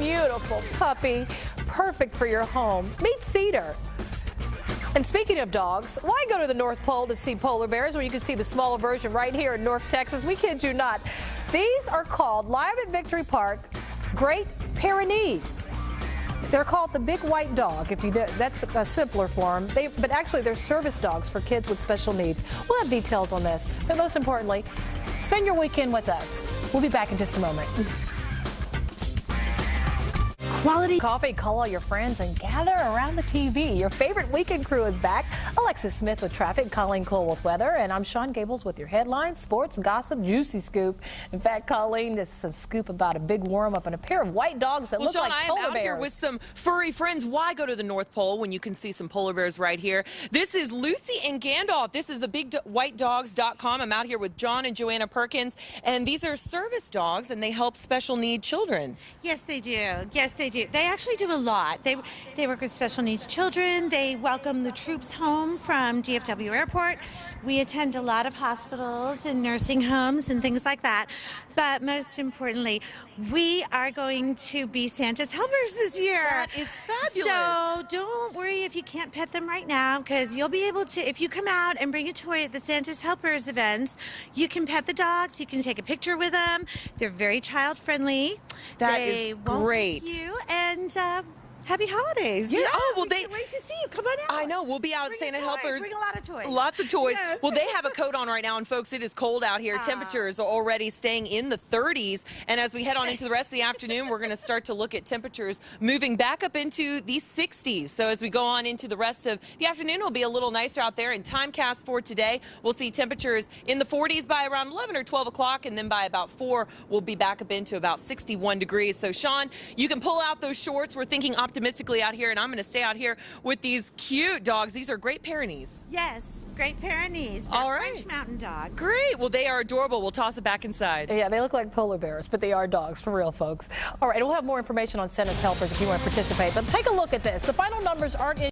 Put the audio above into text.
beautiful puppy, perfect for your home. Meet Cedar. And speaking of dogs, why go to the North Pole to see polar bears when you can see the smaller version right here in North Texas? We kid you not. These are called, live at Victory Park, Great Pyrenees. They're called the big white dog, if you do. That's a simpler form. But actually, they're service dogs for kids with special needs. We'll have details on this. But most importantly, spend your weekend with us. We'll be back in just a moment. Quality coffee, call all your friends and gather around the TV. Your favorite weekend crew is back. Alexis Smith with traffic, Colleen Cole with weather, and I'm Sean Gables with your headlines, sports, gossip, juicy scoop. In fact, Colleen, this is a scoop about a big worm up in a pair of white dogs that look Sean, like polar bears. I am out here with some furry friends. Why go to the North Pole when you can see some polar bears right here? This is Lucy and Gandalf. This is the bigwhitedogs.com. I'm out here with John and Joanna Perkins, and these are service dogs, and they help special need children. Yes, they do. Yes, they do. They actually do a lot. They work with special needs children. They welcome the troops home from DFW Airport. We attend a lot of hospitals and nursing homes and things like that. But most importantly, we are going to be Santa's helpers this year. That is fabulous. So don't worry if you can't pet them right now, because you'll be able to, if you come out and bring a toy at the Santa's helpers events, you can pet the dogs, you can take a picture with them. They're very child friendly. That is great. You and happy holidays. Yeah. Oh, well, we can't wait to see you. Come on out. I know. We'll be out at Bring Santa a toy. Helpers. Bring a lot of toys. Lots of toys. Yes. Well, they have a coat on right now, and folks, it is cold out here. Temperatures are already staying in the 30s, and as we head on into the rest of the afternoon, we're going to start to look at temperatures moving back up into the 60s. So as we go on into the rest of the afternoon, it'll be a little nicer out there. And timecast for today, we'll see temperatures in the 40s by around 11 or 12 o'clock, and then by about 4, we'll be back up into about 61 degrees. So, Sean, you can pull out those shorts. We're thinking optimistically out here, and I'm going to stay out here with these cute dogs. These are Great Pyrenees. Yes, Great Pyrenees. They're All right. French mountain dogs. Great. Well, they are adorable. We'll toss it back inside. Yeah, they look like polar bears, but they are dogs for real, folks. All right, we'll have more information on Santa's helpers if you want to participate. But take a look at this. The final numbers aren't in.